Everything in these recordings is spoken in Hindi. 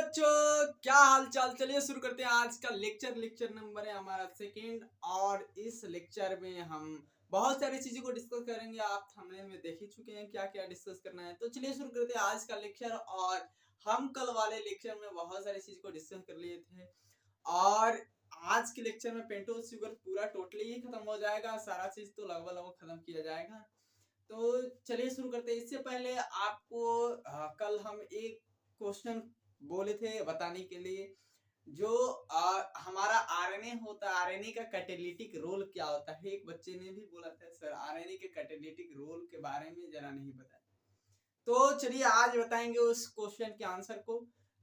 बच्चों, क्या हाल चाल। चलिए शुरू करते हैं आज का लेक्चर नंबर है हमारा सेकेंड। और इस लेक्चर में हम बहुत सारी चीजों को डिस्कस करेंगे। आप थंबनेल में देख ही चुके हैं क्या क्या डिस्कस करना है। तो चलिए शुरू करते हैं आज का लेक्चर। और हम कल वाले लेक्चर में बहुत सारी चीज को डिस्कस कर लिए थे और आज के लेक्चर में पेंटोज शुगर पूरा टोटली ही खत्म हो जाएगा। सारा चीज तो लगभग खत्म किया जाएगा। तो चलिए शुरू करते हैं। इससे पहले आपको कल हम एक क्वेश्चन बोले थे बताने के लिए, जो हमारा आरएनए होता है, आरएनए का कैटालिटिक रोल क्या होता है। एक बच्चे ने भी बोला था सर आरएनए के कैटालिटिक रोल के बारे में जरा नहीं बताया। तो चलिए आज बताएंगे उस क्वेश्चन के आंसर को।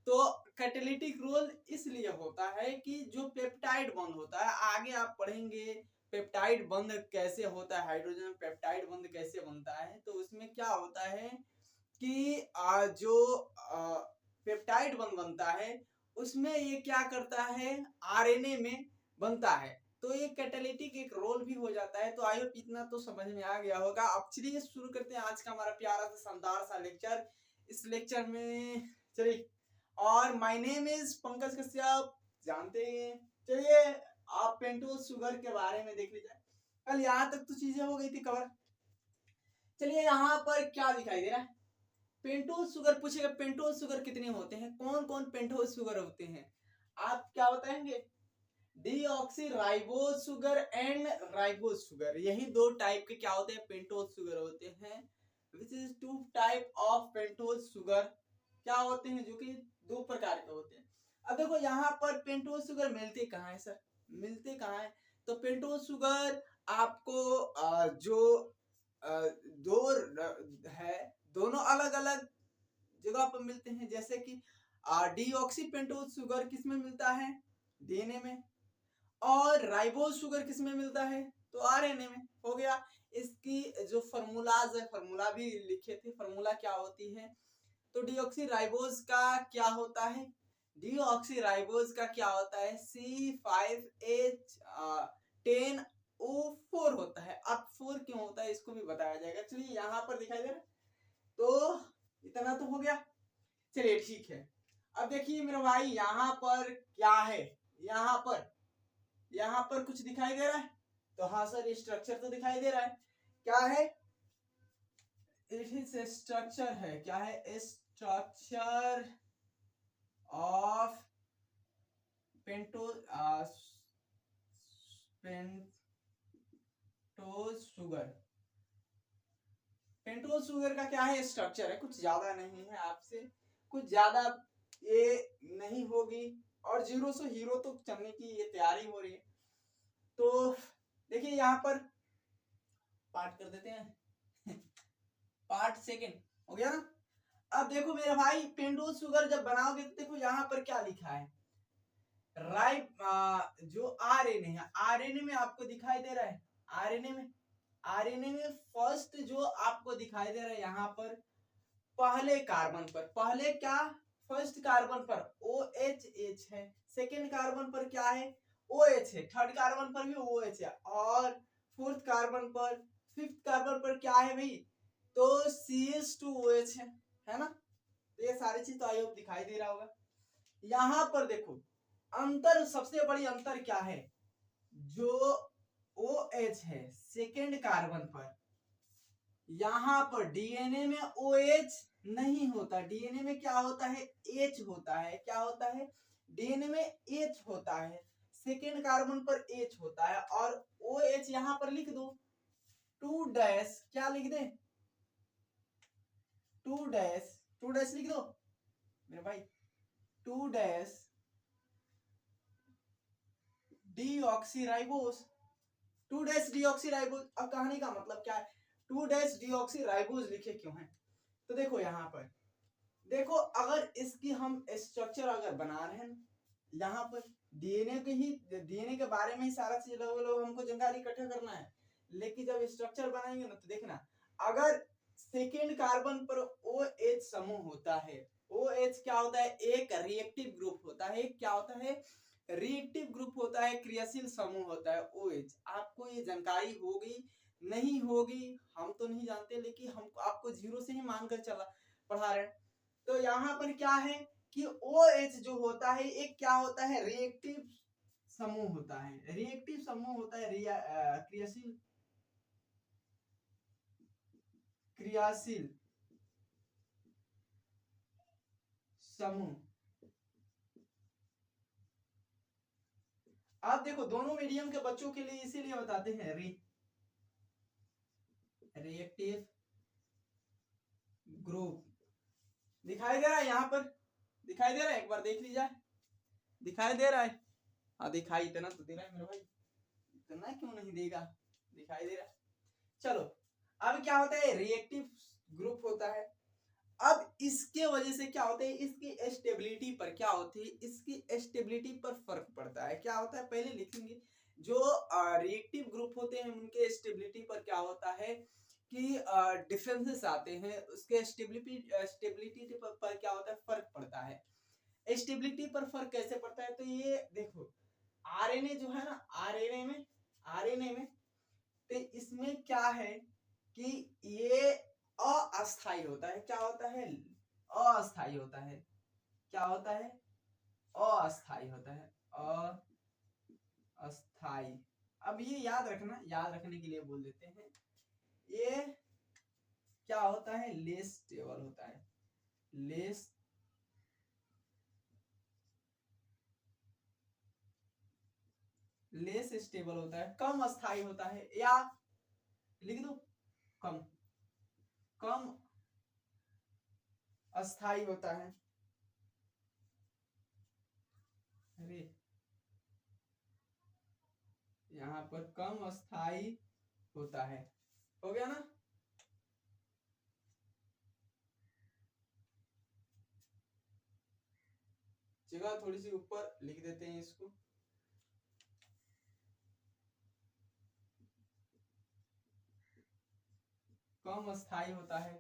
तो कैटालिटिक रोल इसलिए होता है कि जो पेप्टाइड बॉन्ड होता है, आगे आप पढ़ेंगे पेप्टाइड बंध कैसे होता है, हाइड्रोजन पेप्टाइड बंध कैसे बनता है। तो उसमें क्या होता है कि जो पेप्टाइड बंध बनता है उसमें ये क्या करता है, आरएनए में बनता है। तो ये कैटालिटिक एक रोल भी हो जाता है। तो आई होप इतना तो समझ में आ गया होगा। अब चलिए शुरू करते हैं आज का हमारा प्यारा सा शानदार सा लेक्चर। इस लेक्चर में चलिए, और my name is Pankaj Kashyap, जानते हैं। चलिए आप पेंटोज शुगर के बारे में देख लीजिए। कल यहाँ तक तो चीजें हो गई थी कवर। चलिए यहाँ पर क्या दिखाई दे रहा है, पेंटोज शुगर पूछेगा पेंटोज शुगर कितने होते हैं, कौन कौन पेंटोज शुगर होते हैं। आप क्या बताएंगे, deoxy ribose sugar and ribose sugar, यही दो टाइप के क्या होते हैं, पेंटोज शुगर होते हैं। Which is two type of pentose sugar क्या होते हैं, जो कि दो प्रकार के होते हैं। अब देखो यहाँ पर पेंटोज शुगर मिलते कहाँ है सर, मिलते कहाँ है। तो पेंटोज शुगर आपको जो दो है, दोनों अलग अलग जगह पर मिलते हैं। जैसे कि डीऑक्सी पेंटोज शुगर किस में मिलता है, डीएनए में। और राइबोज शुगर किस में मिलता है, तो आरएनए में। हो गया। इसकी जो फॉर्मूलाज है, फॉर्मूला भी लिखे थे, फॉर्मूला क्या होती है। तो डीऑक्सी राइबोज का क्या होता है, डीऑक्सी राइबोज का क्या होता है, C5H10O4 होता है। अब 4 क्यों होता है इसको भी बताया जाएगा। चलिए यहाँ पर दिखाई दे रहा है। तो इतना तो हो गया, चलिए ठीक है। अब देखिए मेरे भाई यहाँ पर क्या है, यहाँ पर कुछ दिखाई दे रहा है। तो हाँ सर स्ट्रक्चर तो दिखाई दे रहा है। क्या है, इट स्ट्रक्चर है, क्या है, structure of pentose sugar. Pentose sugar का क्या है, स्ट्रक्चर है, कुछ ज्यादा नहीं है। आपसे कुछ ज्यादा ये नहीं होगी। और जीरो से हीरो तो चलने की ये तैयारी हो रही है। तो देखिए यहाँ पर पार्ट कर देते हैं पार्ट सेकेंड हो गया ना। अब देखो मेरे भाई पेंटोज शुगर जब बनाओगे तो देखो यहाँ पर क्या लिखा है, जो आरएनए है, आरएनए में आपको दिखाई दे रहा है, आरएनए में फर्स्ट जो आपको दिखाई दे रहा है यहाँ पर पहले कार्बन पर, पहले क्या, फर्स्ट कार्बन पर OH है, सेकेंड कार्बन पर क्या है, OH है, थर्ड कार्बन पर भी OH है, और फोर्थ कार्बन पर, फिफ्थ कार्बन पर क्या है भाई, तो CH2OH है ना। तो ये सारी चीज तो आई होप दिखाई दे रहा होगा। यहाँ पर देखो अंतर, सबसे बड़ी अंतर क्या है, जो OH है सेकेंड कार्बन पर, यहाँ पर डीएनए में OH नहीं होता, डीएनए में क्या होता है, H होता है। क्या होता है, डीएनए में H होता है, सेकेंड कार्बन पर H होता है। और OH यहाँ पर लिख दो 2 डैश, क्या लिख दे, 2 डैश लिख दो मेरे भाई, 2 डैश डीऑक्सीराइबोस, 2 डैश डीऑक्सीराइबोस। अब कहानी का मतलब क्या है, 2 डैश डीऑक्सीराइबोस लिखे क्यों है। तो देखो यहाँ पर देखो, अगर इसकी हम स्ट्रक्चर अगर बना रहे हैं यहाँ पर, डीएनए के बारे में ही सारा चीज लोग हमको जानकारी इकट्ठा करना है। लेकिन जब स्ट्रक्चर बनाएंगे ना तो देखना, अगर सेकेंड कार्बन पर OH समूह होता है, OH क्या होता है, एक रिएक्टिव ग्रुप होता है, क्या होता है, रिएक्टिव ग्रुप होता है, क्रियाशील समूह होता है OH। आपको ये जानकारी होगी नहीं होगी हम तो नहीं जानते, लेकिन हम आपको जीरो से ही मानकर चला पढ़ा रहे हैं। तो यहाँ पर क्या है कि OH जो होता है एक क्या होता है, रिएक्टिव समूह होता है। रिएक्टिव समूह होता है क्रियाशील क्रियाशील समूह। आप देखो दोनों मीडियम के बच्चों के लिए इसीलिए बताते हैं रिएक्टिव ग्रुप। दिखाई दे रहा है यहाँ पर, दिखाई दे रहा है, एक बार देख लीजिए, दिखाई दे रहा है? हाँ दिखाई इतना तो दे रहा है मेरे भाई, इतना क्यों नहीं देगा, दिखाई दे रहा है। चलो अब क्या होता है, रिएक्टिव ग्रुप होता है। अब इसके वजह से क्या होता है, इसकी स्टेबिलिटी पर क्या होती है, इसकी स्टेबिलिटी पर फर्क पड़ता है। क्या होता है पहले लिखेंगे, जो रिएक्टिव ग्रुप होते हैं उनके स्टेबिलिटी पर क्या होता है कि डिफरेंसेस आते हैं, उसके स्टेबिलिटी पर क्या होता है, फर्क पड़ता है। स्टेबिलिटी पर फर्क कैसे पड़ता है, तो ये देखो आरएनए जो है ना, आरएनए में तो इसमें क्या है कि ये अस्थाई होता है। क्या होता है, अस्थाई होता है। क्या होता है, अस्थाई होता है, अस्थाई। अब ये याद रखना, याद रखने के लिए बोल देते हैं, ये क्या होता है, लेस स्टेबल होता है, लेस स्टेबल होता है, कम अस्थाई होता है, या लिख दो कम अस्थाई होता है। अरे यहाँ पर कम अस्थाई होता है, हो गया ना। जगह थोड़ी सी ऊपर लिख देते हैं इसको, कम अस्थाई होता है।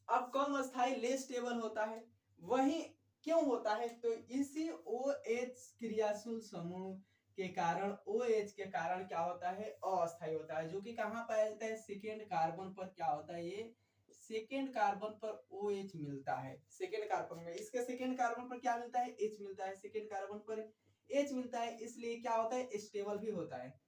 अब कम अस्थाई लेस स्टेबल होता है, वही क्यों होता है, तो इसी OH क्रियाशील समूह के कारण, OH के कारण क्या होता है, अस्थाई होता है, जो कि कहाँ पाया जाता है, सेकेंड कार्बन पर क्या होता है, ये सेकेंड कार्बन पर OH मिलता है। सेकेंड कार्बन में, इसके सेकेंड कार्बन पर क्या मिलता है, H मिलता है, सेकेंड कार्बन पर H मिलता है, इसलिए क्या होता है, स्टेबल भी होता है,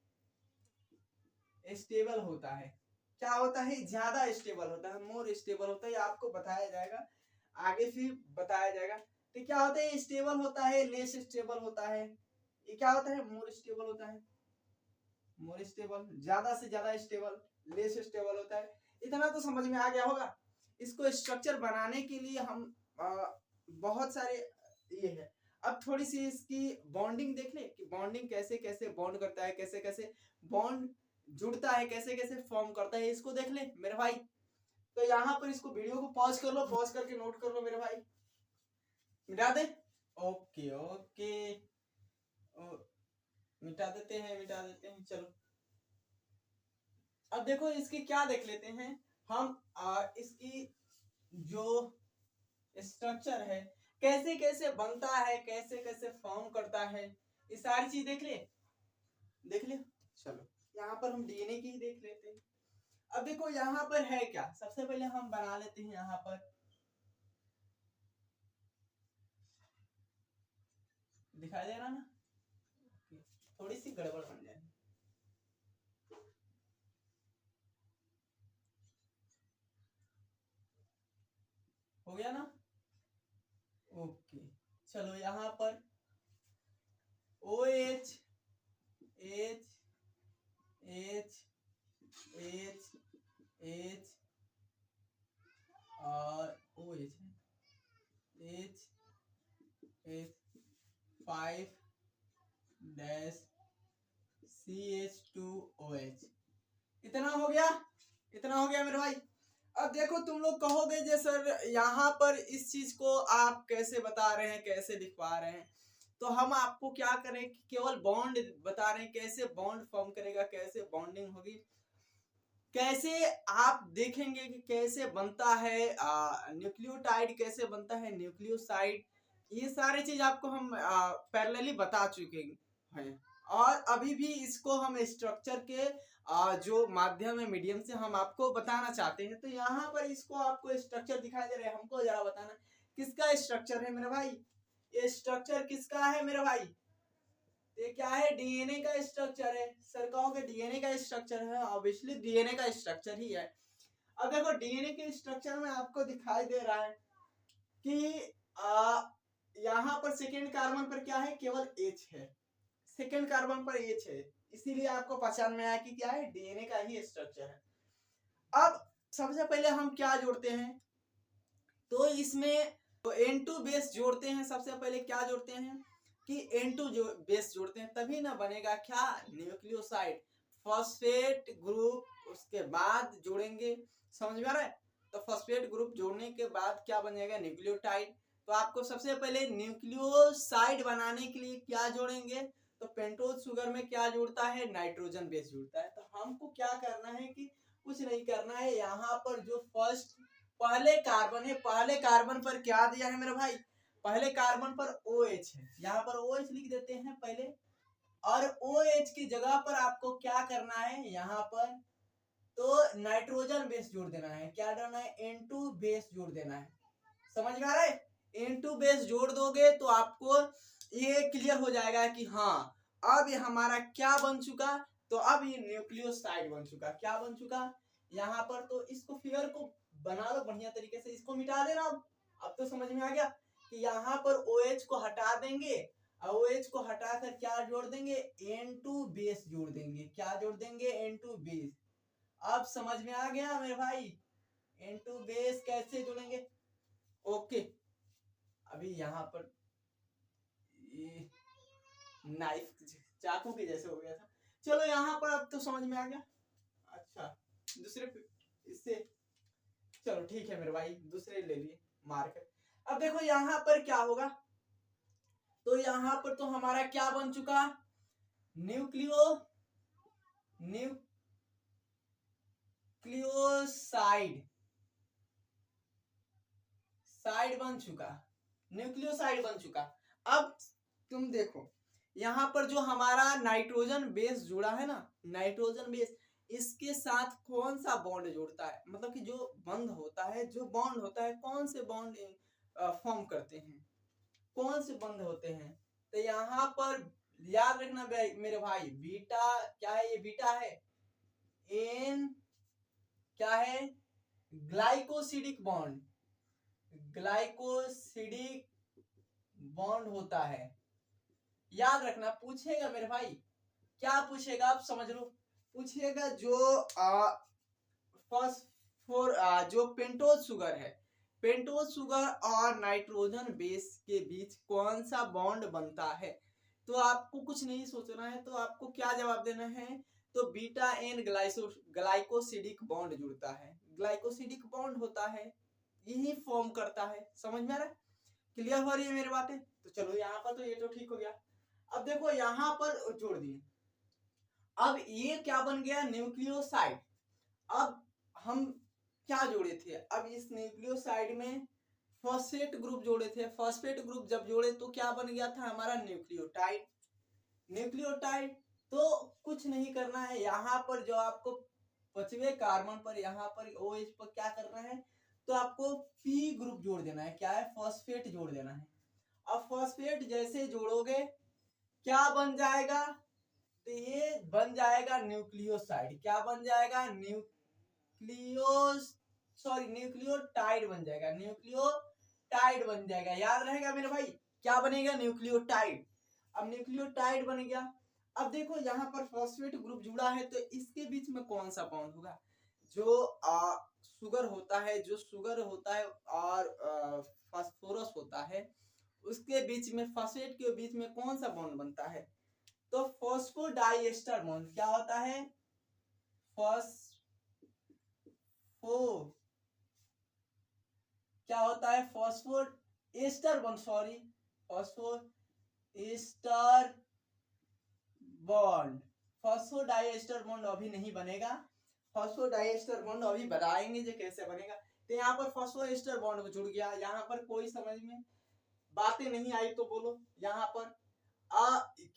स्टेबल होता है। क्या होता है, ज्यादा स्टेबल होता है, मोर स्टेबल होता है, आपको बताया जाएगा आगे, फिर बताया जाएगा। तो क्या होता है, स्टेबल होता है, लेस स्टेबल होता है, ये क्या होता है, मोर स्टेबल होता है, मोर स्टेबल, ज्यादा से ज्यादा स्टेबल, लेस स्टेबल होता है। इतना तो समझ में आ गया होगा। इसको स्ट्रक्चर बनाने के लिए हम बहुत सारे ये है। अब थोड़ी सी इसकी बॉन्डिंग देख ले कि बॉन्डिंग कैसे कैसे बॉन्ड करता है, कैसे कैसे बॉन्ड जुड़ता है, कैसे कैसे फॉर्म करता है, इसको देख ले मेरे भाई। तो यहाँ पर इसको वीडियो को पॉज कर लो, पॉज करके नोट कर लो मेरे भाई, मिटा दे, ओके ओके, मिटा देते हैं, मिटा देते हैं। चलो अब देखो इसकी क्या देख लेते हैं हम, इसकी जो स्ट्रक्चर है, कैसे कैसे बनता है, कैसे कैसे फॉर्म करता है, ये सारी चीज देख ले, देख ले। चलो यहाँ पर हम डीएनए की देख लेते हैं। अब देखो यहाँ पर है क्या, सबसे पहले हम बना लेते हैं, यहाँ पर दिखाई दे रहा ना, थोड़ी सी गड़बड़ बन जाए, हो गया ना, ओके। चलो यहाँ पर OH H H H H और OH H H 5 dash CH2OH, इतना हो गया, इतना हो गया मेरे भाई। अब देखो तुम लोग कहोगे जे सर यहाँ पर इस चीज को आप कैसे बता रहे हैं, कैसे लिखवा रहे हैं, तो हम आपको क्या करें कि केवल बॉन्ड बता रहे हैं, कैसे बॉन्ड फॉर्म करेगा, कैसे बॉन्डिंग होगी, कैसे आप देखेंगे कि कैसे बनता है न्यूक्लियोटाइड, कैसे बनता है न्यूक्लियोसाइड, ये सारी चीज आपको हम पैरेलली बता चुके हैं। और अभी भी इसको हम स्ट्रक्चर के जो माध्यम है, मीडियम से हम आपको बताना चाहते हैं। तो यहाँ पर इसको आपको स्ट्रक्चर दिखाई दे रहा है, हमको जरा बताना किसका स्ट्रक्चर है मेरे भाई, ये स्ट्रक्चर किसका है मेरे भाई? ये क्या है? डीएनए का स्ट्रक्चर है। सर कहोगे डीएनए का स्ट्रक्चर है, ऑब्वियसली डीएनए का स्ट्रक्चर ही है। अब देखो डीएनए के स्ट्रक्चर में आपको दिखाई दे रहा है कि यहाँ पर सेकेंड कार्बन पर क्या है? केवल एच है। सेकेंड कार्बन पर एच है, इसीलिए आपको पहचान में आया कि क्या है? डीएनए का ही स्ट्रक्चर है। अब सबसे पहले हम क्या जोड़ते हैं? तो इसमें तो N2 बेस जोड़ते हैं। सबसे पहले क्या जोड़ते हैं कि N2 जो बेस जोड़ते हैं, तभी ना बनेगा क्या? Nucleoside, phosphate group. उसके बाद जोड़ेंगे, समझ में आ रहा है? तो फॉस्फेट ग्रुप जोड़ने के बाद क्या बनेगा? न्यूक्लियोटाइड। तो आपको सबसे पहले न्यूक्लियोसाइड बनाने के लिए क्या जोड़ेंगे? तो पेंटोज शुगर में क्या जुड़ता है? नाइट्रोजन बेस जुड़ता है। तो हमको क्या करना है कि कुछ नहीं करना है, यहाँ पर जो फर्स्ट पहले कार्बन है, पहले कार्बन पर क्या दिया है मेरे भाई? पहले कार्बन पर OH है, यहाँ पर OH लिख देते हैं पहले। और OH की जगह पर आपको क्या करना है? यहाँ पर तो नाइट्रोजन बेस जोड़ देना है। क्या डालना है? N2 बेस जोड़ देना है। समझ में आ रहा है? N2 बेस जोड़ दोगे तो आपको ये क्लियर हो जाएगा कि हाँ अब ये हमारा क्या बन चुका? तो अब ये न्यूक्लियोसाइड बन चुका। क्या बन चुका? यहाँ पर तो इसको फिगर को बना लो बढ़िया तरीके से, इसको मिटा देना। अब तो समझ में आ गया कि यहाँ पर OH को हटा देंगे, OH को हटाकर क्या जोड़ देंगे? N2 बेस जोड़ देंगे। क्या जोड़ देंगे? N2 base. अब समझ में आ गया मेरे भाई? N2 बेस कैसे जोड़ेंगे? ओके। अभी यहाँ पर ये नाइफ चाकू के जैसे हो गया था। चलो यहाँ पर अब तो समझ में आ गया। अच्छा दूसरे इससे चलो ठीक है मेरे भाई, दूसरे ले लिए मार्कर। अब देखो यहाँ पर क्या होगा? तो यहाँ पर तो हमारा क्या बन चुका? न्यूक्लियोसाइड बन चुका, न्यूक्लियोसाइड बन चुका। अब तुम देखो यहाँ पर जो हमारा नाइट्रोजन बेस जुड़ा है ना, नाइट्रोजन बेस, इसके साथ कौन सा बॉन्ड जुड़ता है? मतलब कि जो बंध होता है, जो बॉन्ड होता है, कौन से बॉन्ड फॉर्म करते हैं? कौन से बंध होते हैं? तो यहाँ पर याद रखना मेरे भाई, बीटा क्या है? ये बीटा है। एन क्या है? ग्लाइकोसिडिक बॉन्ड, ग्लाइकोसिडिक बॉन्ड होता है। याद रखना, पूछेगा मेरे भाई, क्या पूछेगा आप समझ लो। पूछेगा जो फॉस्फोर जो पेंटोज शुगर है, पेंटोज शुगर और नाइट्रोजन बेस के बीच कौन सा बॉन्ड बनता है? तो आपको कुछ नहीं सोचना है, तो आपको क्या जवाब देना है? तो बीटा एन ग्लाइकोसिडिक बॉन्ड जुड़ता है। ग्लाइकोसिडिक बॉन्ड होता है, यही फॉर्म करता है। समझ में आ रहा है? क्लियर हो रही है मेरी बातें? तो चलो यहाँ पर तो ये तो ठीक हो गया। अब देखो यहाँ पर जोड़ दिए, अब ये क्या बन गया? न्यूक्लियोसाइड। अब हम क्या जोड़े थे? अब इस न्यूक्लियोसाइड में फॉस्फेट ग्रुप जोड़े थे। फॉस्फेट ग्रुप जब जोड़े तो क्या बन गया था? हमारा न्यूक्लियोटाइड। न्यूक्लियोटाइड तो कुछ नहीं करना है, यहाँ पर जो आपको 5वें कार्बन पर यहाँ पर OH पर क्या करना है? तो आपको P ग्रुप जोड़ देना है। क्या है? फॉस्फेट जोड़ देना है। अब फॉस्फेट जैसे जोड़ोगे क्या बन जाएगा? तो ये बन जाएगा न्यूक्लियोसाइड। क्या बन जाएगा? न्यूक्लियोटाइड बन जाएगा। न्यूक्लियोटाइड बन जाएगा। याद रहेगा मेरे भाई? क्या बनेगा? न्यूक्लियोटाइड। अब न्यूक्लियोटाइड बन गया। अब देखो यहाँ पर फॉस्फेट ग्रुप जुड़ा है, तो इसके बीच में कौन सा बॉन्ड होगा? जो शुगर होता है, जो शुगर होता है और फास्फोरस होता है, उसके बीच में, फॉस्फेट के बीच में कौन सा बॉन्ड बनता है? तो फॉस्फोडाइएस्टर बॉन्ड। क्या होता है? क्या होता है? Phosphoester bond, sorry, phosphoester bond. Phosphodiester bond अभी नहीं बनेगा, फॉस्फोडाइएस्टर बॉन्ड अभी बताएंगे जो कैसे बनेगा। तो यहाँ पर फॉस्फोएस्टर बॉन्ड जुड़ गया। यहाँ पर कोई समझ में बातें नहीं आई तो बोलो। यहाँ पर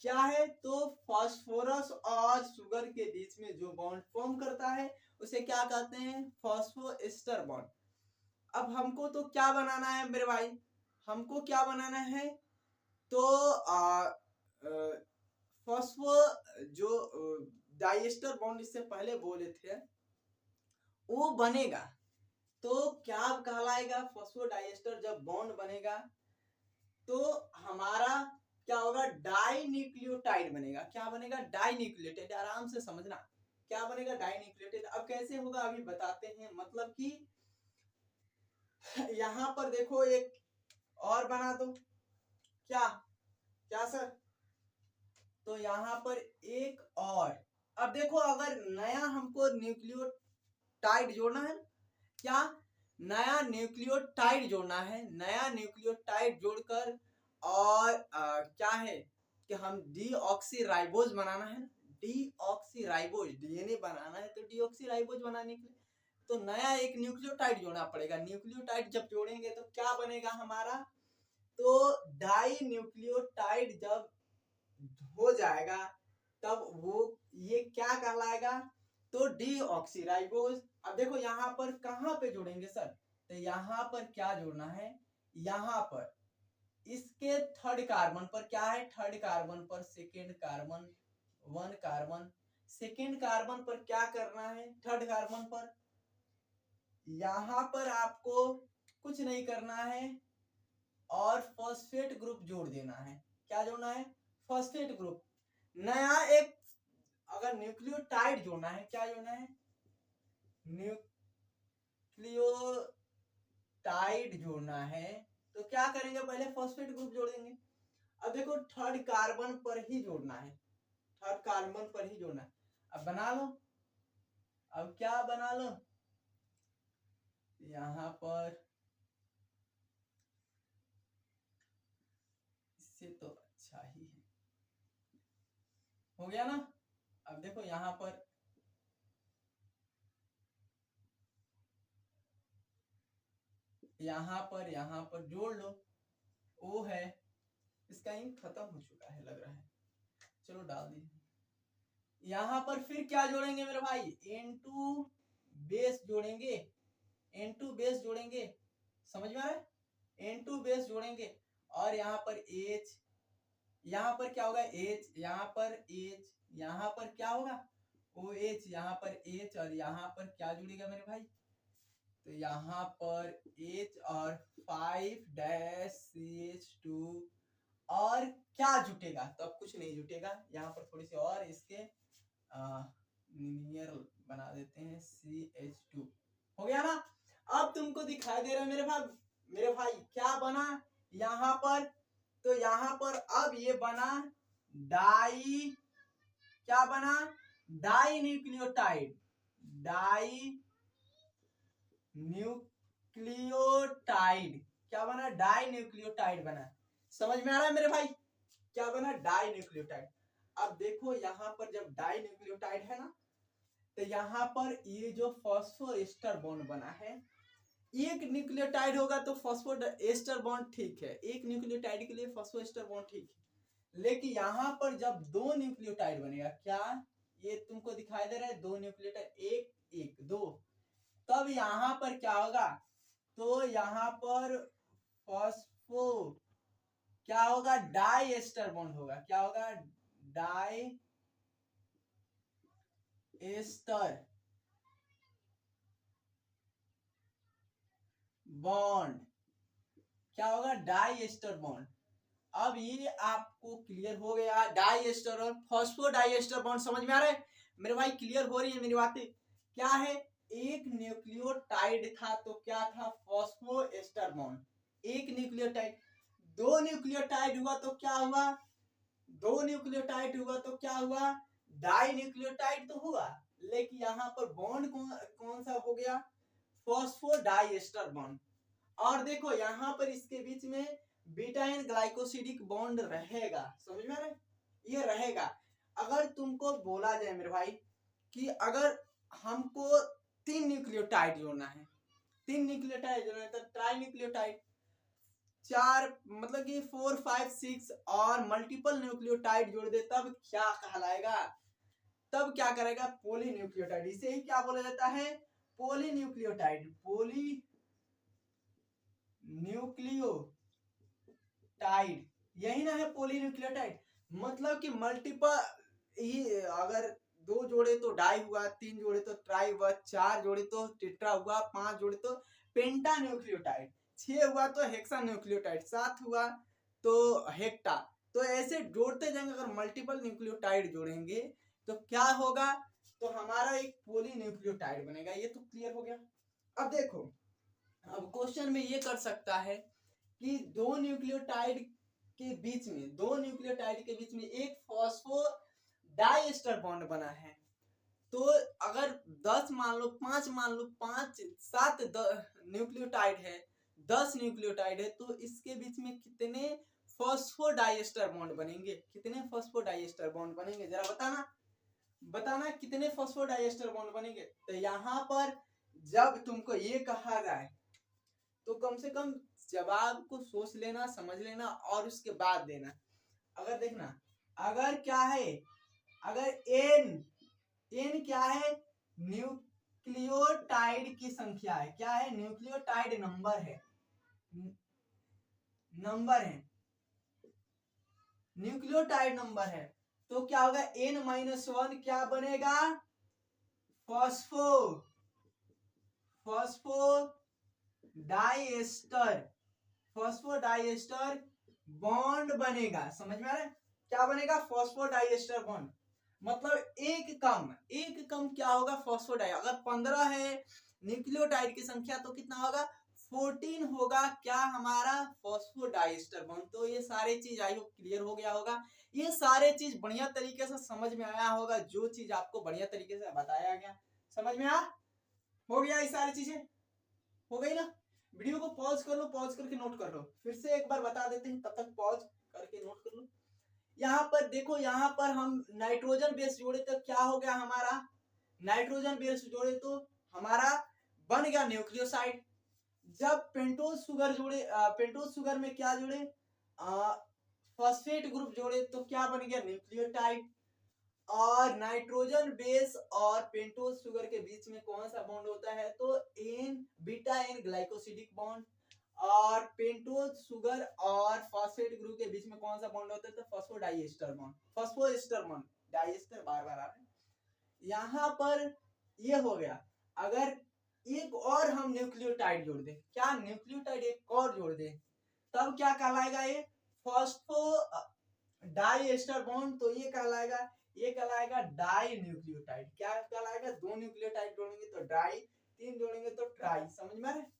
क्या है? तो फास्फोरस और शुगर के बीच में जो बॉन्ड फॉर्म करता है उसे क्या कहते हैं? Phosphoester bond. अब हमको तो क्या बनाना है मेरे भाई? हमको क्या बनाना है? तो फॉस्फो जो डाइएस्टर बॉन्ड इससे पहले बोले थे वो बनेगा, तो क्या कहलाएगा? फॉस्फोडाइएस्टर जब बॉन्ड बनेगा तो हमारा क्या होगा? डाई न्यूक्लियोटाइड बनेगा। क्या बनेगा? Dinucleotide. आराम से समझना क्या बनेगा? Dinucleotide. अब कैसे होगा अभी बताते हैं। मतलब कि यहाँ पर देखो एक और बना दो। क्या क्या सर? तो यहाँ पर एक और। अब देखो अगर नया हमको न्यूक्लियोटाइड जोड़ना है, क्या नया न्यूक्लियोटाइड जोड़ना है, नया न्यूक्लियोटाइड जोड़कर और क्या है कि हम डीऑक्सीराइबोज बनाना है। डीऑक्सीराइबोज डीएनए बनाना है, तो डीऑक्सीराइबोज बनाने के लिए तो नया एक न्यूक्लियोटाइड जोड़ना पड़ेगा। न्यूक्लियोटाइड जब जोड़ेंगे तो क्या बनेगा हमारा? तो डाई न्यूक्लियोटाइड जब हो जाएगा तब वो ये क्या कहलाएगा? तो डीऑक्सीराइबोज। अब देखो यहाँ पर कहाँ पे जोड़ेंगे सर? तो यहाँ पर क्या जोड़ना है? यहाँ पर इसके थर्ड कार्बन पर क्या है? थर्ड कार्बन पर second carbon, one carbon. Second carbon पर क्या करना है? थर्ड कार्बन पर यहाँ पर आपको कुछ नहीं करना है और फॉस्फेट ग्रुप जोड़ देना है। क्या जोड़ना है? Phosphate group. नया एक अगर न्यूक्लियोटाइड जोड़ना है, क्या जोड़ना है? न्यूक्लियोटाइड जोड़ना है तो क्या करेंगे? पहले फॉस्फेट ग्रुप जोड़ेंगे। अब देखो थर्ड कार्बन पर ही जोड़ना है, थर्ड कार्बन पर ही जोड़ना है। अब बना लो। अब क्या बना लो? यहाँ पर इससे तो अच्छा ही है, हो गया ना? अब देखो यहाँ पर यहाँ पर जोड़ लो। ओ है, इसका इंक खत्म हो चुका है लग रहा है, चलो डाल दीजिए। यहाँ पर फिर क्या जोड़ेंगे मेरे भाई? N2 बेस जोड़ेंगे, N2 बेस जोड़ेंगे। समझ में आ रहा है? N2 बेस जोड़ेंगे और यहाँ पर H, यहाँ पर क्या होगा? H, यहाँ पर H, यहाँ पर क्या होगा? OH, यहाँ पर H और यहाँ पर क्या जुड़ेगा मेरे भाई? तो यहाँ पर H और 5-CH2 और क्या जुटेगा? तो अब कुछ नहीं जुटेगा। यहाँ पर थोड़ी सी और इसके नियर बना देते हैं, CH2। हो गया ना? अब तुमको दिखाई दे रहा है मेरे भाई क्या बना यहाँ पर? तो यहाँ पर अब ये बना डाई, क्या बना? Dinucleotide, dinucleotide. क्या बना? डाई न्यूक्लियोटाइड बना। समझ में आ रहा है मेरे भाई? क्या बना? Dinucleotide. अब देखो यहाँ पर जब डाई न्यूक्लियोटाइड है ना, तो यहाँ पर ये जो फॉस्फोएस्टर बॉन्ड बना है, एक न्यूक्लियोटाइड होगा तो फॉस्फोएस्टर बॉन्ड ठीक है, एक न्यूक्लियोटाइड के लिए फॉस्फोएस्टर बॉन्ड ठीक है। लेकिन यहाँ पर जब दो न्यूक्लियोटाइड बनेगा, क्या ये तुमको दिखाई दे रहा है? दो न्यूक्लियोटाइड, एक एक दो, तब यहाँ पर क्या होगा? तो यहाँ पर फॉस्फो क्या होगा? डाई एस्टर बॉन्ड होगा। क्या होगा? Diester bond. क्या होगा? Diester bond. अब ये आपको क्लियर हो गया, डाई एस्टर और फॉस्फोडाइएस्टर बॉन्ड। समझ में आ रहा है मेरे भाई? क्लियर हो रही है मेरी बातें? क्या है? एक न्यूक्लियोटाइड था तो क्या था? Phosphoester bond. एक न्यूक्लियोटाइड, दो न्यूक्लियोटाइड हुआ तो क्या हुआ? दो न्यूक्लियोटाइड हुआ तो क्या हुआ? डाई न्यूक्लियोटाइड तो हुआ, लेकिन यहाँ पर बॉन्ड कौन सा हो गया? Phosphodiester bond. और देखो यहाँ पर इसके बीच में बीटा एन ग्लाइकोसिडिक बॉन्ड रहेगा। समझ में आ रहा है? ये रहेगा। अगर तुमको बोला जाए मेरे भाई कि अगर हमको 3 न्यूक्लियोटाइड जोड़ना है, 3 न्यूक्लियोटाइड जोड़ना है, तो ट्राई न्यूक्लियोटाइड 4 मतलब कि 4, 5, 6 और मल्टीपल न्यूक्लियोटाइड जोड़ दे, तब क्या कहलाएगा? तब क्या करेगा? पोली न्यूक्लियोटाइड। इसे ही क्या बोला जाता है? पोली न्यूक्लियोटाइड। पोली न्यूक्लियोटाइड यही ना है पॉलीन्यूक्लियोटाइड। मतलब कि मल्टीपल ही, अगर 2 जोड़े तो डाई हुआ, 3 जोड़े तो ट्राई हुआ, 4 जोड़े तो टेट्रा हुआ, 5 जोड़े तो पेंटा न्यूक्लियोटाइड, 6 हुआ तो हेक्सा न्यूक्लियोटाइड, 7 हुआ तो हेक्टा। तो ऐसे जोड़ते जाएंगे। अगर मल्टीपल न्यूक्लियोटाइड जोड़ेंगे तो क्या होगा, तो हमारा एक पॉलीन्यूक्लियोटाइड बनेगा। ये तो क्लियर हो गया। अब देखो, अब क्वेश्चन में ये कर सकता है कि दो न्यूक्लियोटाइड के बीच में एक फॉस्फो डाइएस्टर बॉन्ड बना है। तो अगर 10 मान लो, 5 मान लो, 5 7 न्यूक्लियोटाइड है, 10 न्यूक्लियोटाइड है, तो इसके बीच में कितने फॉस्फोडाइएस्टर बॉन्ड बनेंगे? कितने फॉस्फोडाइएस्टर बॉन्ड बनेंगे जरा बताना कितने फॉस्फोडाइएस्टर बॉन्ड बनेंगे। तो यहाँ पर जब तुमको ये कहा जाए तो कम से कम जवाब को सोच लेना, समझ लेना और उसके बाद देना। अगर देखना, अगर क्या है, अगर एन क्या है, न्यूक्लियोटाइड की संख्या है। क्या है? न्यूक्लियोटाइड नंबर है, न्यूक्लियोटाइड नंबर है। तो क्या होगा, n-1 क्या बनेगा, फॉस्फोडाइएस्टर बॉन्ड बनेगा। समझ में आ रहा है? क्या बनेगा? Phosphodiester bond. मतलब एक कम क्या होगा, फॉस्फोडाइ। अगर 15 है न्यूक्लियोटाइड की संख्या तो कितना होगा, 14 होगा क्या हमारा, फॉस्फोडाइएस्टर बॉन्ड। तो ये सारे चीज आई होप क्लियर हो गया होगा। ये सारे चीज बढ़िया तरीके से समझ में आया होगा, जो चीज आपको बढ़िया तरीके से बताया गया। समझ में हो गया? ये सारी चीजें हो गई ना। वीडियो को पॉज कर लो, पॉज करके नोट कर लो। फिर से एक बार बता देते हैं, तब तक पॉज करके नोट कर लो। यहाँ पर देखो, यहाँ पर हम नाइट्रोजन बेस जोड़े तो क्या हो गया हमारा, नाइट्रोजन बेस जोड़े तो हमारा बन गया न्यूक्लियोसाइड। जब पेंटोज शुगर जोड़े, पेंटोज शुगर में क्या जोड़े, फॉस्फेट ग्रुप जोड़े तो क्या बन गया, न्यूक्लियोटाइड। और नाइट्रोजन बेस और पेंटोज शुगर के बीच में कौन सा बॉन्ड होता है, तो बीटा एन ग्लाइकोसिडिक बॉन्ड। और पेंटोज शुगर और फॉस्फेट ग्रुप के बीच में कौन सा बॉन्ड होता है, तो फॉस्फोडाइएस्टर बॉन्ड। डाइएस्टर बार बार आ रहा है। यहाँ पर ये हो गया। अगर एक और हम न्यूक्लियोटाइड जोड़ दें, क्या न्यूक्लियोटाइड एक और जोड़ दें, तब क्या कहलाएगा, ये फॉस्फो डाइएस्टर बॉन्ड। तो ये कहलाएगा डाई न्यूक्लियोटाइड। क्या कहलाएगा, 2 न्यूक्लियोटाइड जोड़ेंगे तो डाई, 3 जोड़ेंगे तो ट्राई। समझ में आ रहा है?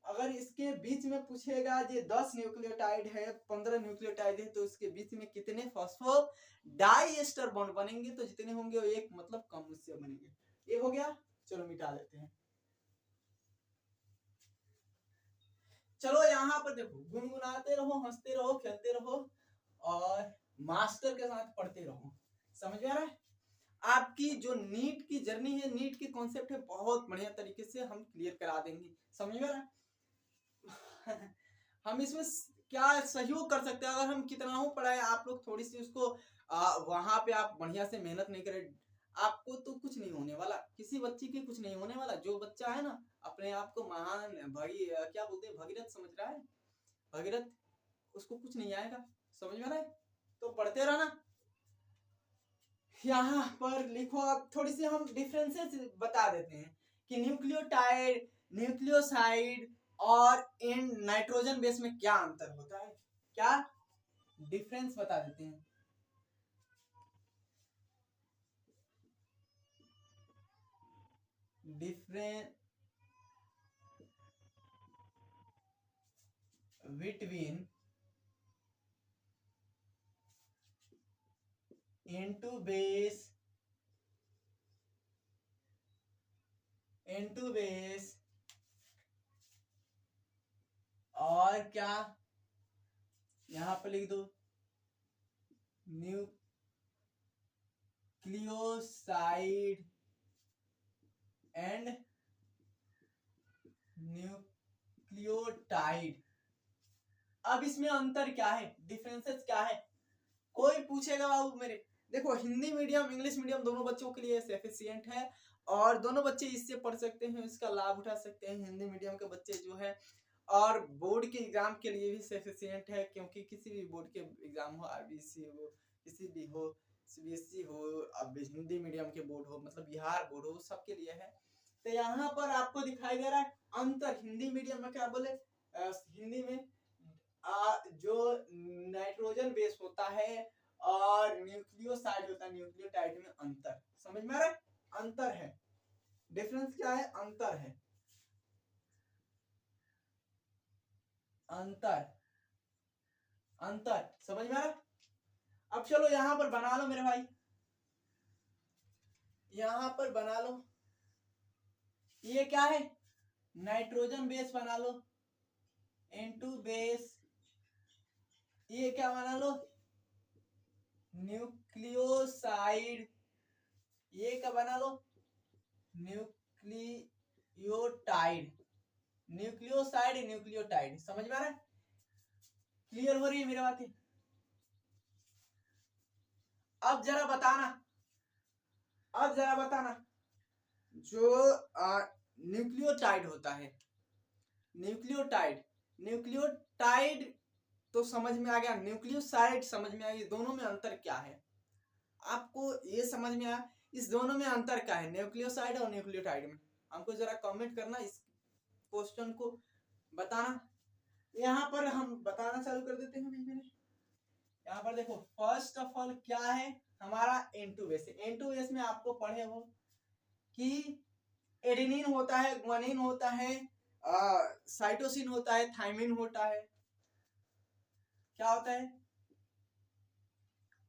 अगर इसके बीच में पूछेगा ये 10 न्यूक्लियोटाइड है, 15 न्यूक्लियोटाइड है, तो इसके बीच में कितने फॉस्फो डाइएस्टर बॉन्ड बनेंगे, तो जितने होंगे वो एक, मतलब कम उससे बनेंगे। ये हो गया। चलो मिटा देते हैं। चलो यहाँ पर देखो, गुनगुनाते रहो, हंसते रहो, खेलते रहो और मास्टर के साथ पढ़ते रहो। समझ में आ रहा है? आपकी जो नीट की जर्नी है, नीट की कॉन्सेप्ट है, बहुत बढ़िया तरीके से हम क्लियर करा देंगे। समझ में आ रहा है? हम इसमें क्या सहयोग कर सकते हैं, अगर हम कितना हो पढ़ाए, आप लोग थोड़ी सी उसको वहां पे आप बढ़िया से मेहनत नहीं करें, आपको तो कुछ नहीं होने वाला, किसी बच्चे के कुछ नहीं होने वाला। जो बच्चा है ना अपने आप को महान क्या बोलते हैं, भगीरथ समझ रहा है, भगीरथ, उसको कुछ नहीं आएगा। समझ में आ रहा है? तो पढ़ते रहना। यहाँ पर लिखो, अब थोड़ी सी हम डिफरेंसेस बता देते हैं कि न्यूक्लियोटाइड, न्यूक्लियोसाइड और इन नाइट्रोजन बेस में क्या अंतर होता है, क्या डिफरेंस बता देते हैं। डिफरेंस बिटवीन इनटू बेस और क्या, यहां पर लिख दो न्यूक्लियोसाइड एंड न्यूक्लियोटाइड। अब इसमें अंतर क्या है, डिफरेंसेस क्या है, कोई पूछेगा बाबू मेरे, देखो हिंदी मीडियम इंग्लिश मीडियम दोनों बच्चों के लिए सफिशिएंट है और दोनों बच्चे इससे पढ़ सकते हैं, इसका लाभ उठा सकते हैं, हिंदी मीडियम के बच्चे जो है। और बोर्ड के एग्जाम के लिए भी सफिशियंट है, क्योंकि किसी भी बोर्ड के एग्जाम हो, आरबीसी हो, किसी भी हो, सीबीएसई हो, अब हिंदी मीडियम के बोर्ड हो, मतलब बिहार बोर्ड हो, सबके लिए है। तो यहाँ पर आपको दिखाई दे रहा है अंतर हिंदी मीडियम में क्या बोले, हिंदी में जो नाइट्रोजन बेस होता है और न्यूक्लियोसाइड होता है, न्यूक्लियोटाइड में अंतर समझ में आ रहा है, अंतर है, डिफरेंस क्या है, अंतर है, अंतर, अंतर समझ में आ रहा है। अब चलो यहां पर बना लो मेरे भाई, यहां पर बना लो, ये क्या है, नाइट्रोजन बेस बना लो, N2 बेस, ये क्या बना लो, न्यूक्लियोसाइड, ये क्या बना लो, न्यूक्लियोटाइड, न्यूक्लियोसाइड न्यूक्लियोटाइड, समझ में आ रहा है, क्लियर हो रही है मेरी बात। अब जरा बताना, अब जरा बताना, जो न्यूक्लियोटाइड होता है, न्यूक्लियोटाइड, न्यूक्लियोटाइड तो समझ में आ गया, न्यूक्लियोसाइड समझ में आ गया, दोनों में अंतर क्या है, आपको ये समझ में आया, इस दोनों में अंतर क्या है, न्यूक्लियोसाइड और न्यूक्लियोटाइड में, हमको जरा कमेंट करना, इस क्वेश्चन को बताना। यहाँ पर हम बताना चालू कर देते हैं। यहाँ पर देखो, फर्स्ट ऑफ ऑल क्या है हमारा N2 बेस, N2 बेस में आपको पढ़े हो कि एडेनिन होता है, ग्वानिन होता है, साइटोसिन होता है, थाइमिन होता है, क्या होता है,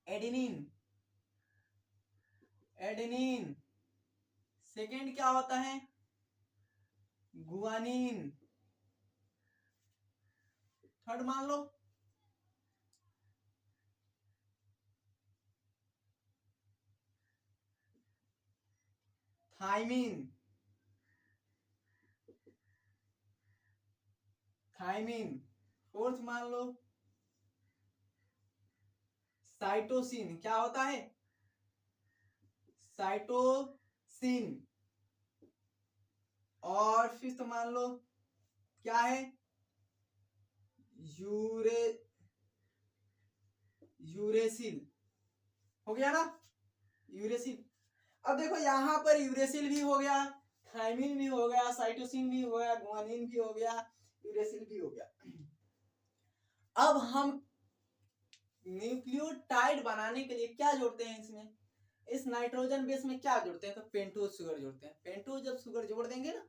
एडेनिन, एडेनिन, सेकेंड क्या होता है, गुआनिन, थर्ड मान लो थाइमिन, थाइमिन, फोर्थ मान लो साइटोसिन, क्या होता है, साइटोसिन, और फिफ्थ मान लो क्या है, यूरेसिल, हो गया ना, यूरेसिल। अब देखो यहाँ पर यूरेसिल भी हो गया, थाइमिन भी हो गया, साइटोसिन भी हो गया, गुआनिन भी हो गया, यूरेसिल भी हो गया। अब हम न्यूक्लियोटाइड बनाने के लिए क्या जोड़ते हैं इसमें, इस नाइट्रोजन बेस में क्या जोड़ते हैं, तो पेंटोज शुगर जोड़ते हैं। पेंटोज जब शुगर जोड़ देंगे ना,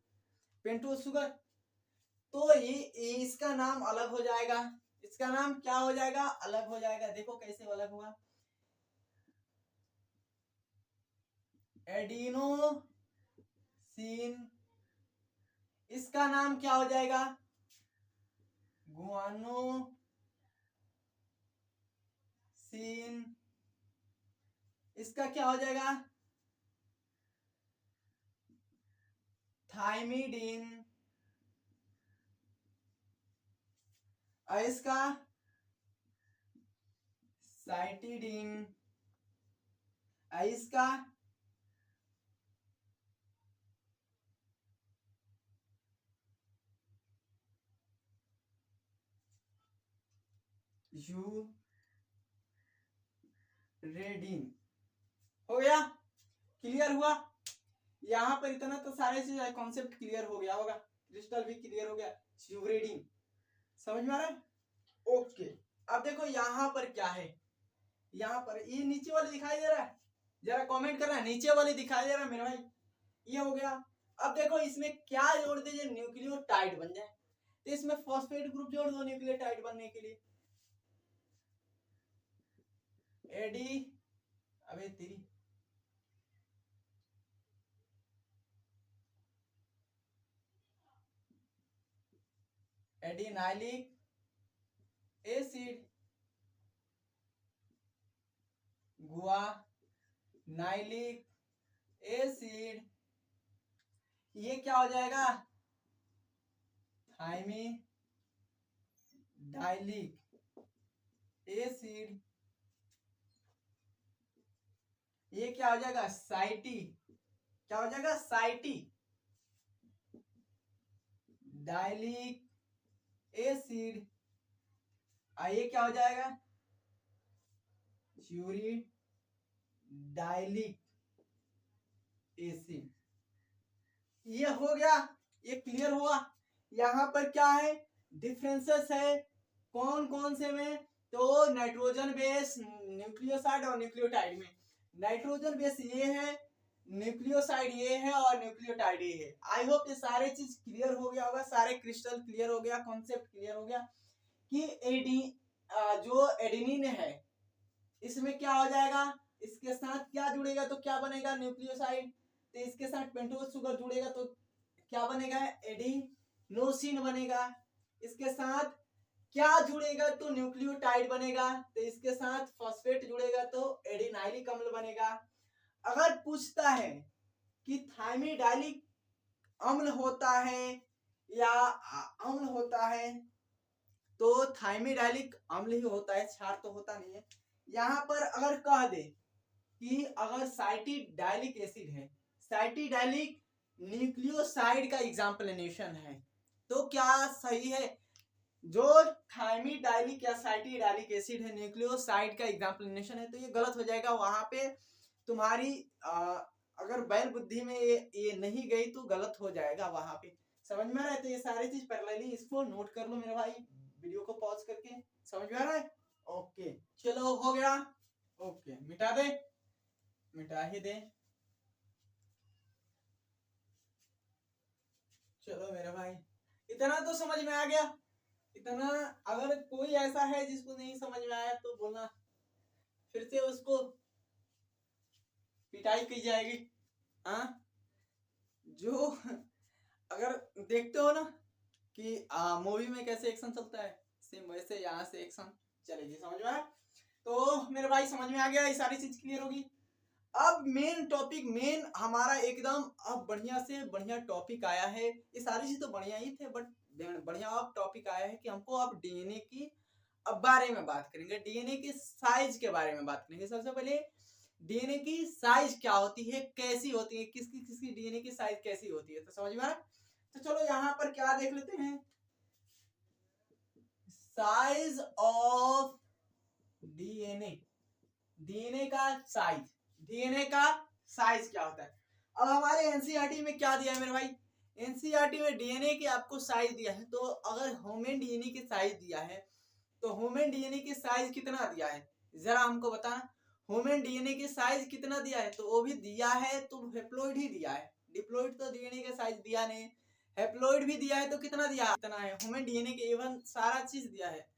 पेंटोज शुगर, तो ये इसका नाम अलग हो जाएगा, इसका नाम क्या हो जाएगा, अलग हो जाएगा। देखो कैसे अलग हुआ, एडिनोसिन, इसका नाम क्या हो जाएगा, गुआनोसिन, इसका क्या हो जाएगा, थाइमिडिन, और इसका साइटिडिन, इसका यूरेडिन, हो गया, क्लियर हुआ। यहाँ पर इतना तो सारे चीज कॉन्सेप्ट क्लियर हो गया होगा, क्रिस्टल भी क्लियर हो गया, यूरेडिन समझ में आ रहा है, ओके। अब देखो यहाँ पर क्या है, यहाँ पर ये नीचे वाले दिखाई दे रहा है, जरा कमेंट करना, नीचे वाले दिखाई दे रहा है मेरा भाई, ये हो गया। अब देखो इसमें क्या जोड़ दे जो न्यूक्लियोटाइड बन जाए, तो इसमें फॉस्फेट ग्रुप जोड़ दो न्यूक्लियोटाइड बनने के लिए, एडी, अबे तेरी, एडिनाइलिक एसिड, गुआनाइलिक एसिड, ये क्या हो जाएगा, थाइमिडाइलिक एसिड, ये क्या हो जाएगा, साइटी, क्या हो जाएगा, साइटी डाइलिक एसिड, ये क्या हो जाएगा, यूरिडाइलिक एसिड। ये हो गया, ये क्लियर हुआ। यहाँ पर क्या है, डिफरेंसेस है कौन कौन से में, तो नाइट्रोजन बेस न्यूक्लियोसाइड और न्यूक्लियोटाइड में। नाइट्रोजन बेस ये है, न्यूक्लियोसाइड ये है और न्यूक्लियोटाइड ये है। आई होप ये सारे चीज क्लियर हो गया होगा, सारे क्रिस्टल क्लियर हो गया, कॉन्सेप्ट क्लियर हो गया कि जो एडेनिन है इसमें क्या हो जाएगा, इसके साथ क्या जुड़ेगा तो क्या बनेगा, न्यूक्लियोसाइड। तो इसके साथ पेंटोज शुगर जुड़ेगा तो क्या बनेगा, एडिनोसिन बनेगा। इसके साथ क्या जुड़ेगा तो न्यूक्लियोटाइड बनेगा। तो इसके साथ फॉस्फेट जुड़ेगा तो एडिनाइलिक अम्ल बनेगा। अगर पूछता है कि थाइमिडाइलिक अम्ल होता है या अम्ल होता है, तो थाइमिडाइलिक अम्ल ही होता है, क्षार तो होता नहीं है। यहाँ पर अगर कह दे कि अगर साइटिडाइलिक एसिड है, साइटिडाइलिक न्यूक्लियोसाइड का एग्जाम्पलेनेशन है, तो क्या सही है, जो थाइमिडाइलिक या साइटिडाइलिक एसिड है न्यूक्लियोसाइड का एग्जाम्पलेनेशन है, तो ये गलत हो जाएगा। वहां पे तुम्हारी अगर बैल बुद्धि में ये नहीं गई तो गलत हो जाएगा वहां पे। समझ में आ रहा है? तो ये सारी चीज पैरेलली इसको नोट कर लो मेरे भाई, वीडियो को पॉज करके। समझ में आ रहा है? ओके चलो हो गया। ओके मिटा दे, मिटा ही दे। चलो मेरे भाई, इतना तो समझ में आ गया। इतना अगर कोई ऐसा है जिसको नहीं समझ में आया तो बोलना, फिर से उसको पिटाई की जाएगी। हाँ, जो अगर देखते हो ना कि मूवी में कैसे एक्शन चलता है, सेम वैसे यहाँ से एक्शन चलेगी। समझ में आया? तो मेरे भाई समझ में आ गया, ये सारी चीज क्लियर होगी। अब मेन टॉपिक, मेन हमारा एकदम अब बढ़िया से बढ़िया टॉपिक आया है। ये सारी चीज तो बढ़िया ही थे, बट बढ़िया अब टॉपिक आया है कि हमको अब डीएनए की अब बारे में बात करेंगे, डीएनए की साइज के बारे में बात करेंगे। सबसे पहले डीएनए की साइज क्या होती है, कैसी होती है, किसकी किसकी डीएनए की साइज कैसी होती है, तो समझ में आ रहा है? तो चलो यहाँ पर क्या देख लेते हैं, साइज ऑफ डीएनए, डीएनए का साइज, डीएनए का साइज क्या होता है। अब हमारे एनसीईआरटी में क्या दिया है मेरे भाई, एनसीईआरटी में डीएनए की आपको साइज दिया है। तो अगर ह्यूमन डीएनए की साइज दिया है तो ह्यूमन डीएनए की साइज कितना दिया है, जरा हमको बताना। ह्यूमन डीएनए की साइज कितना दिया है, तो वो भी दिया है तो हेप्लॉइड ही दिया है, डिप्लॉइड तो डीएनए का साइज दिया नहीं। हेप्लॉइड भी दिया है तो कितना दिया है, कितना है ह्यूमन डीएनए के, इवन सारा चीज दिया है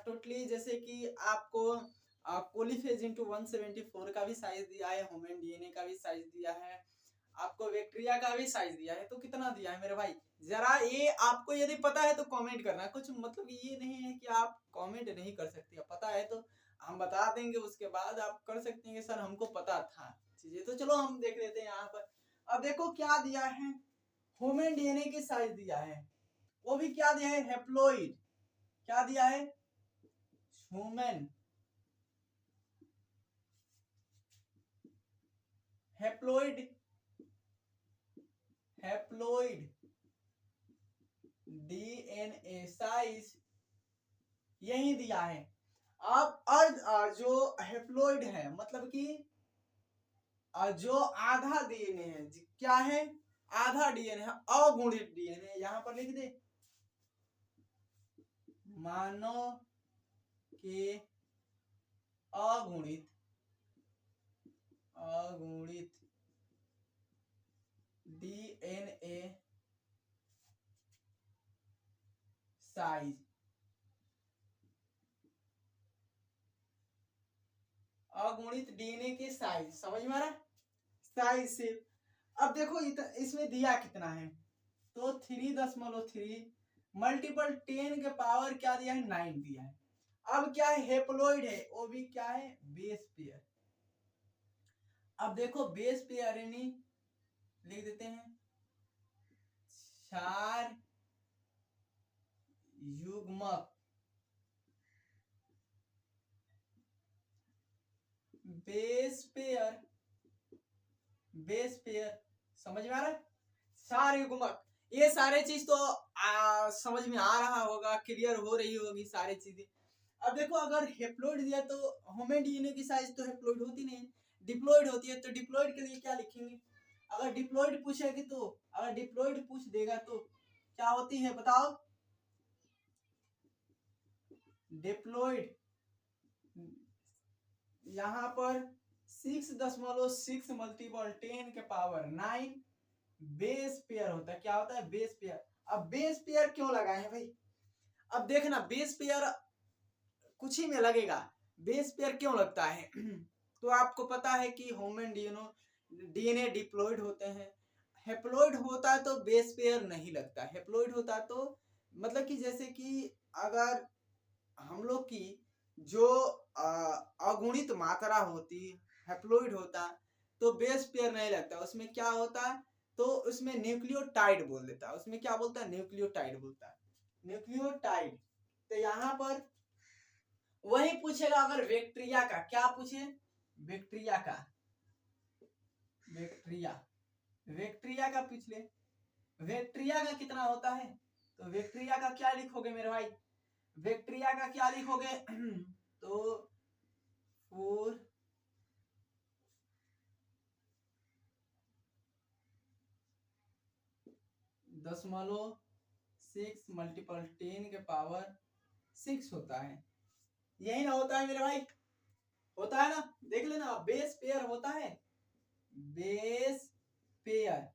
टोटली। जैसे कि आपको कोलिफेज इंटू 174 का भी साइज दिया है, ह्यूमन डीएनए का भी साइज दिया है, आपको बैक्टीरिया का भी साइज दिया है। तो कितना दिया है मेरे भाई, जरा ये आपको यदि पता है तो कमेंट करना। कुछ मतलब ये नहीं है कि आप कमेंट नहीं कर सकते, पता है तो हम बता देंगे, उसके बाद आप कर सकते हैं कि सर हमको पता था चीजें। तो चलो हम देख लेते हैं यहाँ पर। अब देखो क्या दिया है, ह्यूमन डीएनए की साइज दिया है, वो भी क्या दिया है, हेप्लॉइड। क्या दिया है, human haploid, haploid DNA size यही दिया है। अब अर्ध जो हेप्लॉइड है मतलब कि जो आधा डीएनए है, क्या है, आधा डीएनए है, अगुणित डीएनए। यहां पर लिख दे, मानो के अगुणित, अगुणित डीएनए साइज, अगुणित डीएनए के साइज। समझ में आ रहा है, साइज से। अब देखो इसमें दिया कितना है, तो 3.3 मल्टीपल 10 के पावर क्या दिया है, 9 दिया है। अब क्या है, हेप्लॉइड है, वो भी क्या है, बेस पेयर। अब देखो बेस पेयर यानी लिख देते हैं 4 युग्मक बेस पेयर, बेस पेयर। समझ में आ रहा है, 4 युग्मक। ये सारे चीज तो समझ में आ रहा होगा, क्लियर हो रही होगी सारी चीजें। अब देखो अगर हेप्लॉइड दिया तो ह्यूमन डीएनए की साइज तो हेप्लॉइड होती नहीं, डिप्लॉइड होती है। तो डिप्लॉइड के लिए क्या लिखेंगे? अगर डिप्लॉइड पूछेगी तो, अगर डिप्लॉइड पूछ देगा तो क्या होती है बताओ? डिप्लॉइड यहाँ पर 6.6 मल्टीपल 10 के पावर 9 बेस पेयर होता है। क्या होता है? Base pair. अब बेस पेयर क्यों लगाए हैं भाई? अब देखना बेस पेयर कुछ ही में लगेगा, बेस पेयर क्यों लगता है? तो आपको पता है कि ह्यूमन डीएनए डिप्लॉइड होते हैं, हेप्लॉइड होता है तो बेस पेयर नहीं लगता। हेप्लॉइड होता है तो मतलब कि जैसे कि अगर हम लोग की जो अगुणित मात्रा होती, हेप्लॉइड होता तो बेस पेयर नहीं लगता। उसमें क्या होता है? तो उसमें न्यूक्लियोटाइड बोल देता है। उसमें क्या बोलता है? न्यूक्लियोटाइड बोलता है, न्यूक्लियोटाइड। तो यहाँ पर वही पूछेगा अगर बैक्टीरिया का। क्या पूछे? बैक्टीरिया का, बैक्टीरिया, बैक्टीरिया का पूछ ले। बैक्टीरिया का कितना होता है? तो बैक्टीरिया का क्या लिखोगे मेरे भाई? बैक्टीरिया का क्या लिखोगे? तो 4.6 मल्टीपल 10 के पावर 6 होता है। यही ना होता है मेरे भाई? होता है ना? देख लेना, बेस पेयर होता है, बेस पेयर।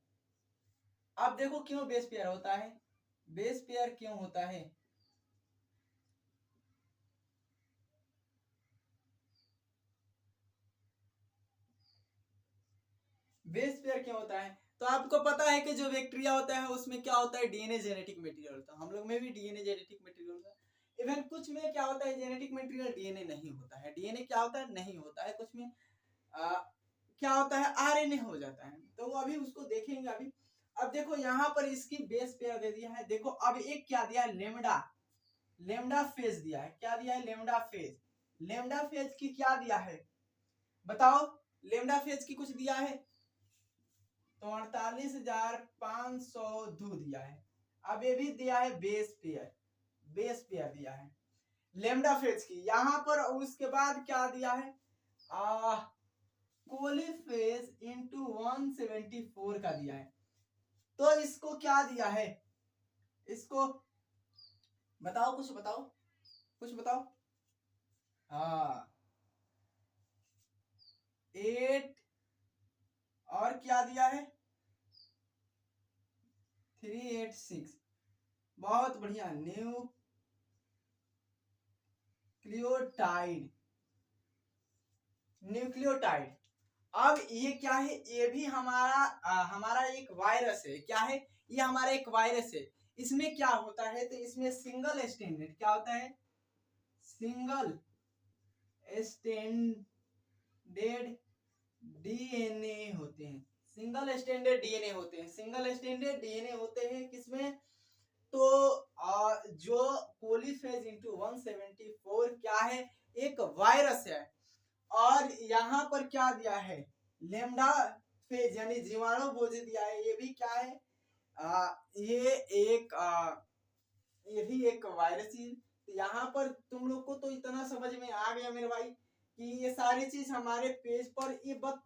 अब देखो क्यों बेस पेयर होता है? बेस पेयर क्यों होता है? बेस पेयर क्यों होता है? तो आपको पता है कि जो बैक्टीरिया होता है उसमें क्या होता है? डीएनए जेनेटिक मटेरियल होता है। हम लोग में भी डीएनए जेनेटिक मटेरियल होता है। इवन कुछ में क्या होता है? जेनेटिक मटेरियल डीएनए नहीं होता है। डीएनए क्या होता है? नहीं होता है। कुछ में क्या होता है? आरएनए हो जाता है। तो अभी उसको देखेंगे अभी। अब देखो यहाँ पर इसकी बेस पेयर दे दिया है। देखो अब एक क्या दिया है? लेमडा, लेमडा फेज दिया है। क्या दिया है? Lambda phase. लेमडा फेज की क्या दिया है बताओ? लेमडा फेज की कुछ दिया है तो 48,502 दिया है। अब ये भी दिया है बेस पेयर, बेस पेयर दिया है लेमडा फेज की। यहां पर उसके बाद क्या दिया है? कोलीफेज इंटू 174 का दिया है। तो इसको क्या दिया है? इसको बताओ, कुछ बताओ, कुछ बताओ। हाँ 8 और क्या दिया है? 386। बहुत बढ़िया, न्यूक्लियोटाइड, न्यूक्लियोटाइड। अब ये क्या है? ये भी हमारा एक वायरस है। क्या है? ये हमारा एक वायरस है। इसमें क्या होता है? तो इसमें सिंगल स्टैंडर्ड क्या होता है? सिंगल स्टैंडर्ड डीएनए होते हैं। सिंगल स्टैंडर्ड डीएनए होते हैं। सिंगल स्टैंडर्ड डीएनए होते हैं किसमें? तो जो कोलीफेज इंटू 174 क्या है? एक वायरस है। और यहाँ पर क्या दिया है? लेमडा फेज यानी जीवाणु बोझ दिया है। ये भी क्या है? ये एक ये भी एक वायरस ही। यहाँ पर तुम लोग को तो इतना समझ में आ गया मेरे भाई कि ये सारी चीज हमारे पेज पर ये बस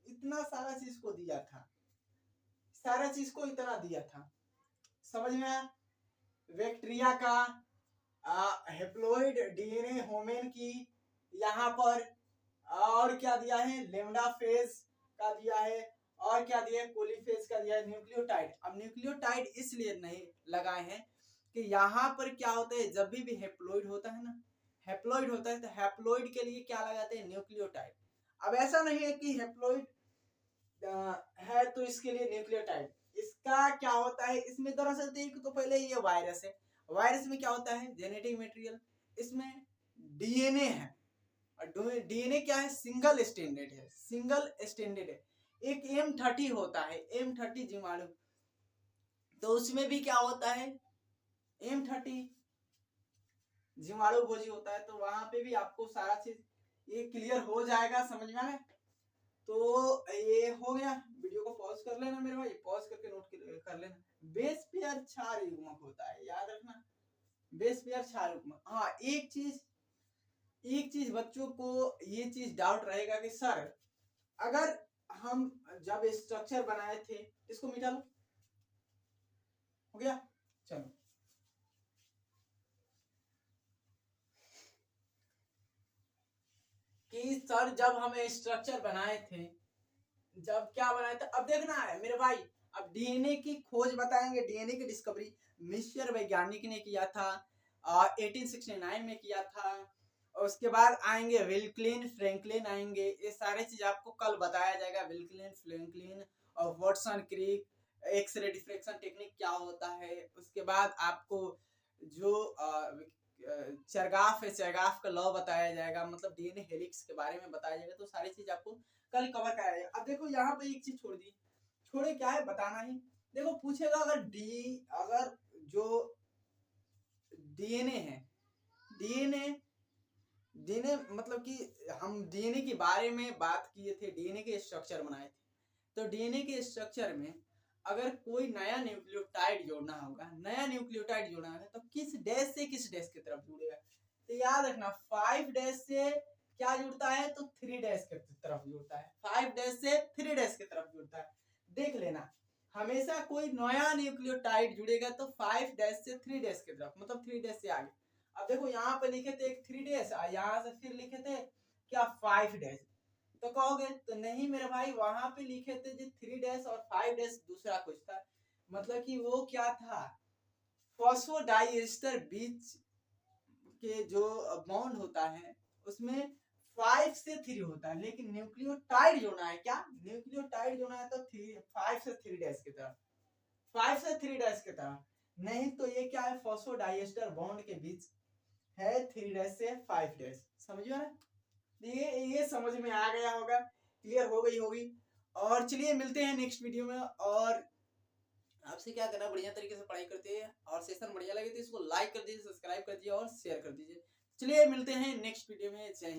इतना सारा चीज को दिया था, सारा चीज को इतना दिया था। समझ में आया? बैक्टीरिया का, हेप्लॉइड डीएनए ह्यूमन की, यहाँ पर और क्या दिया है? लेमडा फेज का दिया है। और क्या दिया है? कोलीफेज का दिया है। न्यूक्लियोटाइड। अब न्यूक्लियोटाइड इसलिए नहीं लगाए हैं कि यहाँ पर क्या होता है? जब भी हेप्लॉइड होता है ना, हेप्लॉइड होता है तो हेप्लॉइड के लिए क्या लगाते हैं? न्यूक्लियोटाइड। अब ऐसा नहीं है कि हेप्लॉइड है तो इसके लिए न्यूक्लियोटाइड। इसका क्या होता है? इसमें दरअसल एक तो पहले ये वायरस है। वायरस में क्या होता है? Genetic material. इसमें डीएनए है। डीएनए क्या है? सिंगल स्टैंडर्ड है, सिंगल स्टैंडर्ड है। एक M30 होता है, M30 जीवाणु। तो उसमें भी क्या होता है? M30 जीवाणु भोजी होता है। तो वहां पे भी आपको सारा चीज ये क्लियर हो जाएगा। समझ में आए? तो ये हो गया, वीडियो को पॉज कर लेना मेरे भाई, पॉज करके नोट कर लेना। बेस पेयर क्षार युग्मक होता है, याद रखना, बेस पेयर क्षार युग्मक। हाँ, एक चीज बच्चों को ये चीज डाउट रहेगा कि सर अगर हम जब स्ट्रक्चर बनाए थे, इसको मिटा लो, हो गया। चलो, कि सर जब हमें स्ट्रक्चर बनाए थे, जब क्या बनाए थे, अब देखना है मेरे भाई, अब डीएनए की खोज बताएंगे, डीएनए की डिस्कवरी मिस्र वैज्ञानिक ने किया था, 1869 में किया था। और उसके बाद आएंगे विल्कलिन, फ्रैंकलिन आएंगे, ये सारे चीज आपको कल बताया जाएगा। विल्कलिन, फ्रैंकलिन और Watson Crick, x ray diffraction technique क्या होता है। उसके बाद आपको जो चरगाफ है, चरगाफ का लॉ बताया जाएगा, मतलब डीएनए हेलिक्स के बारे में बताया जाएगा। तो सारी चीज आपको कल कवर कराया जाएगा। अब देखो यहाँ पे एक चीज छोड़ दी, छोड़े क्या है बताना ही। देखो पूछेगा अगर जो डीएनए है, डीएनए डीएनए मतलब कि हम डीएनए के बारे में बात किए थे, डीएनए के स्ट्रक्चर बनाए थे। तो डीएनए के स्ट्रक्चर में अगर कोई नया न्यूक्लियोटाइड जोड़ना होगा, नया न्यूक्लियोटाइड जोड़ना होगा, तो किस डैश से किस डैश की तरफ जुड़ेगा। तो याद रखना 5 डैश से क्या जुड़ता है, तो 3 डैश की तरफ जुड़ता है। 5 डैश से 3 डैश की तरफ जुड़ता है। देख लेना, हमेशा कोई नया न्यूक्लियोटाइड जुड़ेगा तो 5 डैश से 3 डैश की तरफ, मतलब 3 डैश से आगे। अब देखो यहाँ पे लिखे थे एक 3 डैश, यहाँ से फिर लिखे थे क्या 5 डैश। तो कहोगे तो नहीं मेरे भाई, वहां पे लिखे थे जो 3 डैश और 5 डैश दूसरा कुछ था, मतलब कि वो क्या था, फॉस्फोडाइएस्टर बीच के जो बॉन्ड होता है उसमें 5 से 3 होता है, लेकिन न्यूक्लियोटाइड जोड़ना है, क्या न्यूक्लियोटाइड जोड़ना है तो 5 से 3 डैश की तरफ, 5 से 3 डैश की तरफ। नहीं तो ये क्या है, फॉस्फोडाइएस्टर बॉन्ड के बीच है 3 डैश से 5 डैश। समझिए ना, ये समझ में आ गया होगा, क्लियर हो गई होगी। और चलिए मिलते हैं नेक्स्ट वीडियो में। और आपसे क्या करना, बढ़िया तरीके से पढ़ाई करते हैं, और सेशन बढ़िया लगे तो इसको लाइक कर दीजिए, सब्सक्राइब कर दीजिए और शेयर कर दीजिए। चलिए मिलते हैं नेक्स्ट वीडियो में। जय हिंद।